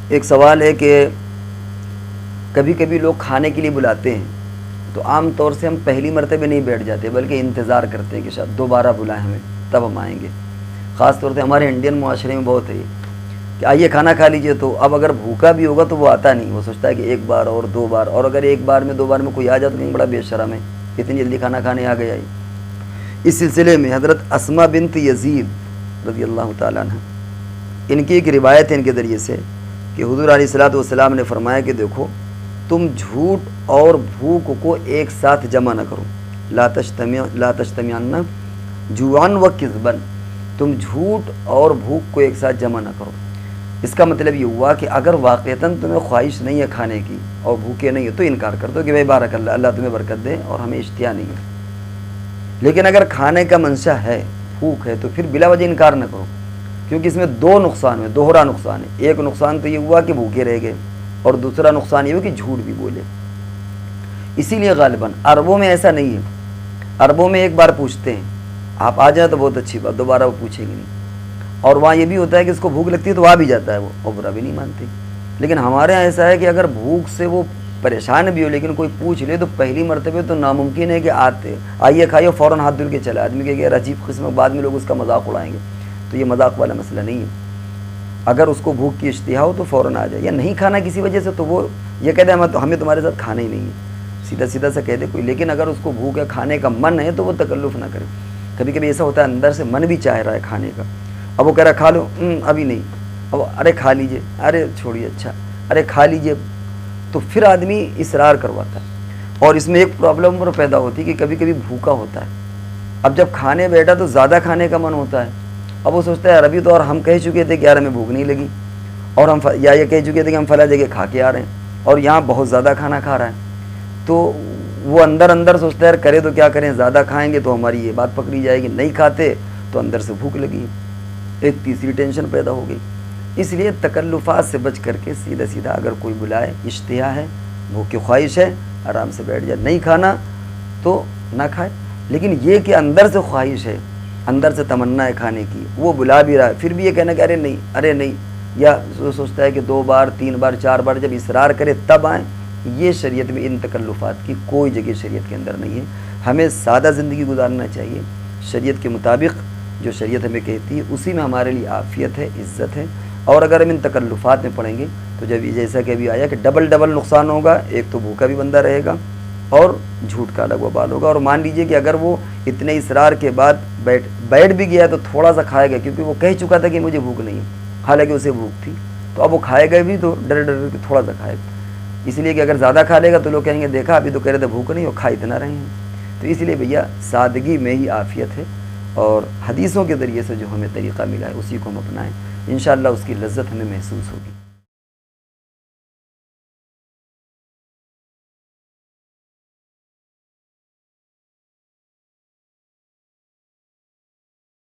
ایک سوال ہے کہ کبھی کبھی لوگ کھانے کے لیے بلاتے ہیں تو عام طور سے ہم پہلی مرتبہ نہیں بیٹھ جاتے بلکہ انتظار کرتے ہیں کہ شاید دوبارہ بلائیں ہمیں تب ہم آئیں گے. خاص طور سے ہمارے انڈین معاشرے میں بہت ہے کہ آئیے کھانا کھا لیجئے. تو اب اگر بھوکا بھی ہوگا تو وہ آتا نہیں, وہ سوچتا ہے کہ ایک بار اور دو بار, اور اگر ایک بار میں دو بار میں کوئی آ جائے تو کہیں بڑا بے شرم ہے, اتنی جلدی کھانا کھانے آ گیا ہے. اس سلسلے میں حضرت اسما بنت یزید رضی اللہ تعالیٰ عنہ, ان کی ایک روایت ہے ان کے ذریعے سے کہ حضور علیہ الصلوۃ والسلام نے فرمایا کہ دیکھو تم جھوٹ اور بھوک کو ایک ساتھ جمع نہ کرو. لا تجتمعن جوعا و کذبا, تم جھوٹ اور بھوک کو ایک ساتھ جمع نہ کرو. اس کا مطلب یہ ہوا کہ اگر واقعتاً تمہیں خواہش نہیں ہے کھانے کی اور بھوکے نہیں ہو تو انکار کر دو کہ بھائی بارک اللہ, اللہ تمہیں برکت دے اور ہمیں اشتہا نہیں ہے. لیکن اگر کھانے کا منشا ہے, بھوک ہے, تو پھر بلا وجہ انکار نہ کرو, کیونکہ اس میں دو نقصان ہوئے, دوہرا نقصان ہے. ایک نقصان تو یہ ہوا کہ بھوکے رہ گئے, اور دوسرا نقصان یہ ہوا کہ جھوٹ بھی بولے. اسی لیے غالباً عربوں میں ایسا نہیں ہے. عربوں میں ایک بار پوچھتے ہیں, آپ آ جائیں تو بہت اچھی بات, دوبارہ وہ پوچھیں گے نہیں. اور وہاں یہ بھی ہوتا ہے کہ اس کو بھوک لگتی ہے تو آ بھی جاتا ہے وہ, اور برا بھی نہیں مانتے. لیکن ہمارے یہاں ایسا ہے کہ اگر بھوک سے وہ پریشان بھی ہو لیکن کوئی پوچھ لے تو پہلی مرتبہ تو ناممکن ہے کہ آئیے کھائیے فوراً ہاتھ دھل کے چلا. آدمی کہ یار عجیب قسم, بعد میں لوگ اس کا مذاق اڑائیں گے. تو یہ مذاق والا مسئلہ نہیں ہے. اگر اس کو بھوک کی اشتہا ہو تو فوراً آ جائے, یا نہیں کھانا کسی وجہ سے تو وہ یہ کہہ دے ہمیں تمہارے ساتھ کھانا ہی نہیں ہے, سیدھا سیدھا سا کہہ دے کوئی. لیکن اگر اس کو بھوک ہے, کھانے کا من ہے, تو وہ تکلف نہ کرے. کبھی کبھی ایسا ہوتا ہے اندر سے من بھی چاہ رہا ہے کھانے کا, اب وہ کہہ رہا ہے کھا لو, ابھی نہیں, اب ارے کھا لیجئے, ارے چھوڑیے, اچھا ارے کھا لیجئے. تو پھر آدمی اصرار کرواتا ہے. اور اس میں ایک پرابلم اور پیدا ہوتی ہے کہ کبھی کبھی بھوکا ہوتا ہے. اب جب کھانے بیٹھا تو زیادہ کھانے کا من ہوتا ہے. اب وہ سوچتا ہے ابھی تو اور ہم کہہ چکے تھے کہ یار ہمیں بھوک نہیں لگی, اور ہم یا یہ کہہ چکے تھے کہ ہم فلاں جگہ کھا کے آ رہے ہیں, اور یہاں بہت زیادہ کھانا کھا رہا ہے. تو وہ اندر سوچتا ہے کرے تو کیا کریں, زیادہ کھائیں گے تو ہماری یہ بات پکڑی جائے گی, نہیں کھاتے تو اندر سے بھوک لگی. ایک تیسری ٹینشن پیدا ہو گئی. اس لیے تکلفات سے بچ کر کے سیدھا سیدھا اگر کوئی بلائے, اشتہا ہے, بھوک کی خواہش ہے, آرام سے بیٹھ جائے. نہیں کھانا تو نہ کھائے. لیکن یہ کہ اندر سے خواہش ہے, اندر سے تمنا ہے کھانے کی, وہ بلا بھی رہا ہے, پھر بھی یہ کہنا کہ ارے نہیں, یا سوچتا ہے کہ 2 بار 3 بار 4 بار جب اصرار کرے تب آئیں, یہ شریعت میں ان تکلفات کی کوئی جگہ شریعت کے اندر نہیں ہے. ہمیں سادہ زندگی گزارنا چاہیے شریعت کے مطابق. جو شریعت ہمیں کہتی ہے اسی میں ہمارے لیے عافیت ہے, عزت ہے. اور اگر ہم ان تکلفات میں پڑیں گے تو جب جیسا کہ ابھی آیا کہ ڈبل نقصان ہوگا. ایک تو بھوکا بھی بندہ رہے گا اور جھوٹ کا الگ وبال ہوگا. اور مان لیجئے کہ اگر وہ اتنے اصرار کے بعد بیٹھ بھی گیا تو تھوڑا سا کھائے گا, کیونکہ وہ کہہ چکا تھا کہ مجھے بھوک نہیں ہے, حالانکہ اسے بھوک تھی. تو اب وہ کھائے گا بھی تو ڈر کے تھوڑا سا کھائے گا. اس لیے کہ اگر زیادہ کھا لے گا تو لوگ کہیں گے دیکھا ابھی تو کہہ رہے تھے بھوک نہیں, اور کھا اتنا رہے ہیں. تو اس لیے بھیا سادگی میں ہی عافیت ہے, اور حدیثوں کے ذریعے سے جو ہمیں طریقہ ملا ہے اسی کو ہم اپنائیں. انشاءاللہ اس کی لذت ہمیں محسوس ہوگی.